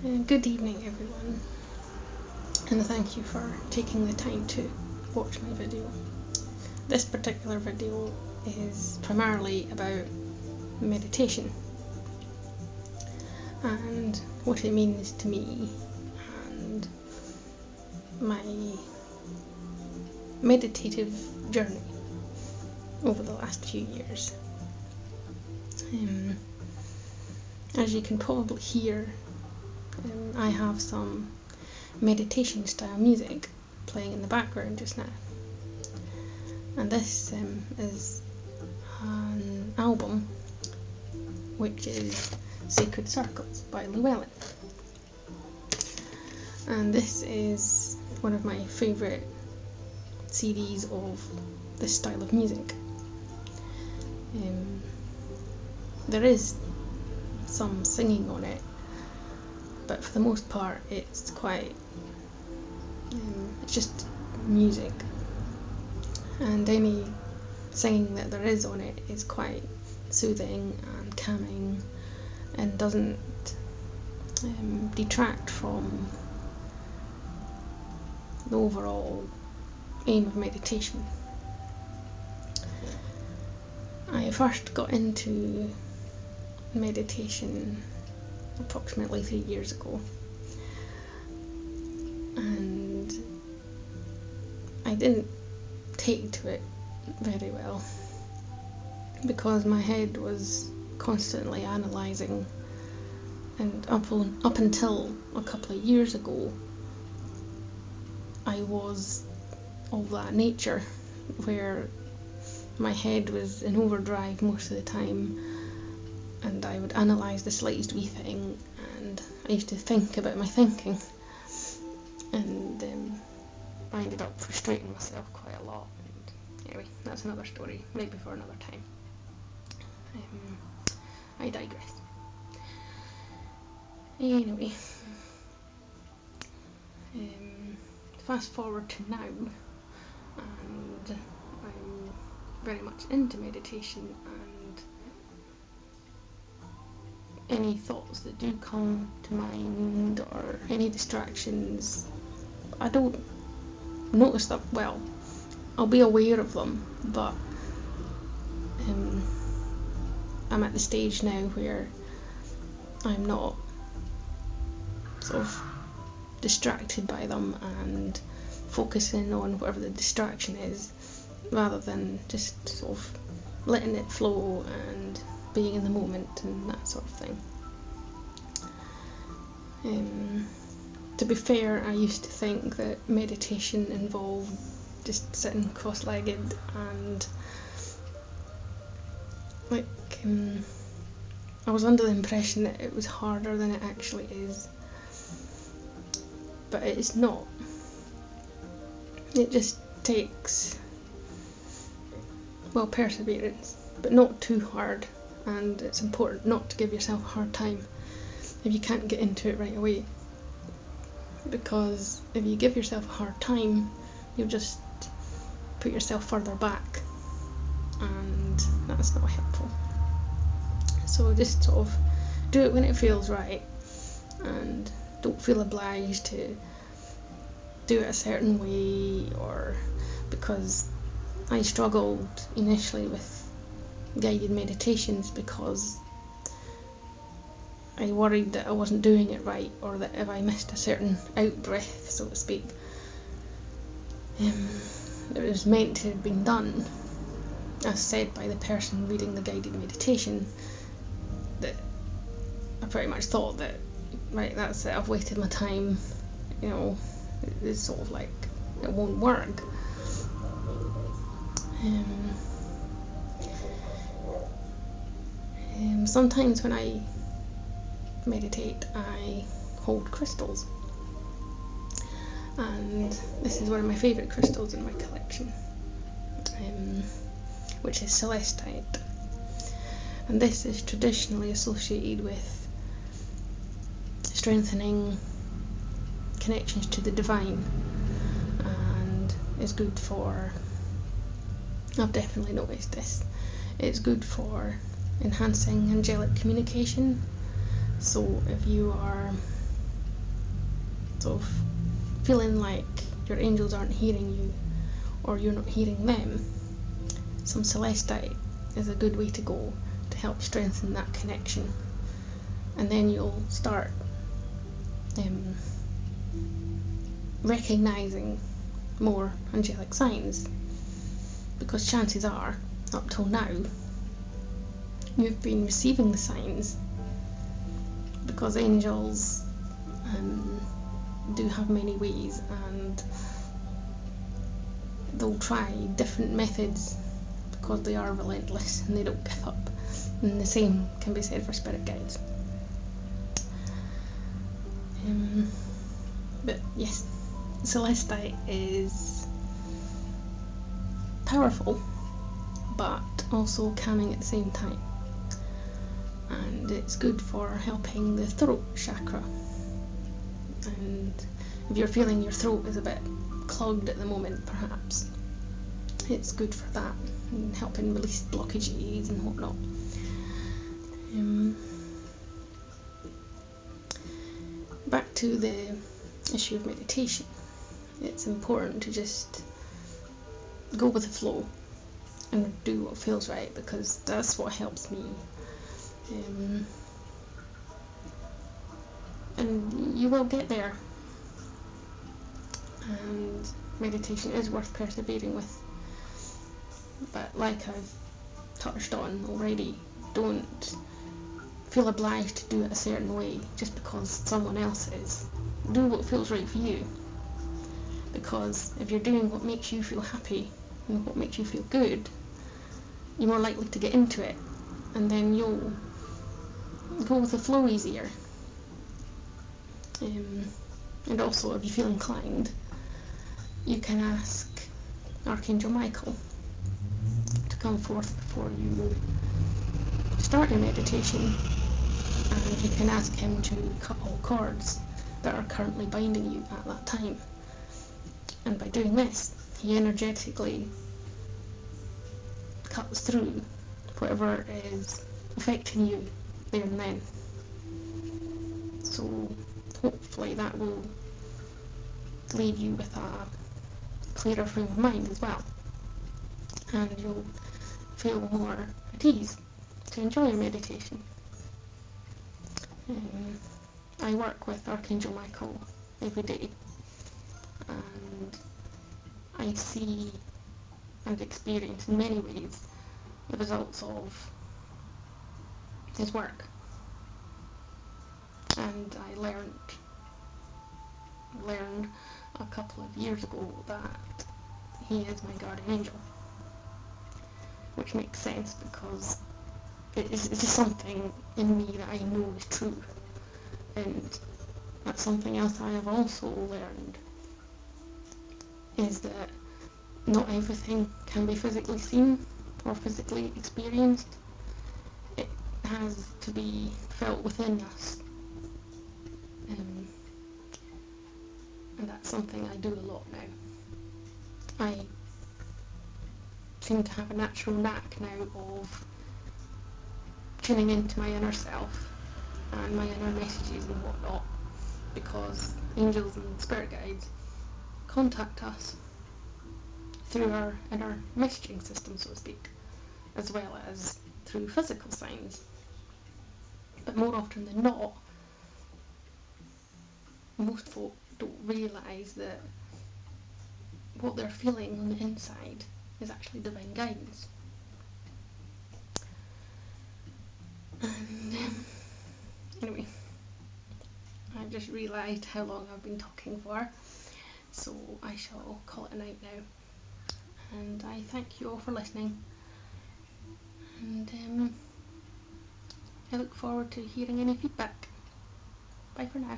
Good evening everyone, and thank you for taking the time to watch my video. This particular video is primarily about meditation and what it means to me and my meditative journey over the last few years. As you can probably hear, I have some meditation style music playing in the background just now, and this is an album which is Sacred Circles by Llewellyn, and this is one of my favourite CDs of this style of music. There is some singing on it, but for the most part it's quite it's just music, and any singing that there is on it is quite soothing and calming and doesn't detract from the overall aim of meditation. I first got into meditation approximately 3 years ago, and I didn't take to it very well because my head was constantly analysing, and up until a couple of years ago I was of that nature where my head was in overdrive most of the time, and I would analyse the slightest wee thing, and I used to think about my thinking, and I ended up frustrating myself quite a lot. And anyway, that's another story, maybe for another time. I digress. Anyway, fast forward to now, and I'm very much into meditation, and any thoughts that do come to mind or any distractions, I don't notice them. Well, I'll be aware of them, but I'm at the stage now where I'm not sort of distracted by them and focusing on whatever the distraction is, rather than just sort of letting it flow and being in the moment and that sort of thing. To be fair, I used to think that meditation involved just sitting cross-legged and I was under the impression that it was harder than it actually is, but it's not. It just takes, well, perseverance, but not too hard, and it's important not to give yourself a hard time if you can't get into it right away, because if you give yourself a hard time you'll just put yourself further back, and that's not helpful. So just sort of do it when it feels right, and don't feel obliged to do it a certain way, or because I struggled initially with guided meditations because I worried that I wasn't doing it right, or that if I missed a certain out breath, so to speak, it was meant to have been done, as said by the person reading the guided meditation, that I pretty much thought that, right, that's it, I've wasted my time, you know, it's sort of like it won't work. Sometimes when I meditate I hold crystals, and this is one of my favourite crystals in my collection, which is Celestite, and this is traditionally associated with strengthening connections to the divine, and is good for, I've definitely noticed this, it's good for enhancing angelic communication. So if you are of feeling like your angels aren't hearing you or you're not hearing them, some Celestite is a good way to go to help strengthen that connection. And then you'll start recognising more angelic signs, because chances are, up till now, you've been receiving the signs, because angels do have many ways, and they'll try different methods because they are relentless and they don't give up. And the same can be said for spirit guides. But yes, Celestite is powerful but also calming at the same time, and it's good for helping the throat chakra. And if you're feeling your throat is a bit clogged at the moment, perhaps it's good for that, and helping release blockages and whatnot. Back to the issue of meditation, it's important to just go with the flow and do what feels right, because that's what helps me. And you will get there, and meditation is worth persevering with. But like I've touched on already, don't feel obliged to do it a certain way just because someone else is. Do what feels right for you, because if you're doing what makes you feel happy and what makes you feel good, you're more likely to get into it, and then you'll go with the flow easier. And also, if you feel inclined, you can ask Archangel Michael to come forth before you start your meditation, and you can ask him to cut all cords that are currently binding you at that time. And by doing this, he energetically cuts through whatever is affecting you there and then. So hopefully that will leave you with a clearer frame of mind as well, and you'll feel more at ease to enjoy your meditation. I work with Archangel Michael every day, and I see and experience in many ways the results of his work. And I learned a couple of years ago that he is my guardian angel, which makes sense because it's just something in me that I know is true. And that's something else I have also learned, is that not everything can be physically seen or physically experienced. It has to be felt within us. And that's something I do a lot now. I seem to have a natural knack now of tuning into my inner self and my inner messages and whatnot, because angels and spirit guides contact us through our inner messaging system, so to speak, as well as through physical signs. But more often than not, most folk don't realise that what they're feeling on the inside is actually divine guidance. And anyway, I've just realised how long I've been talking for, so I shall call it a night now. And I thank you all for listening, and I look forward to hearing any feedback. Bye for now.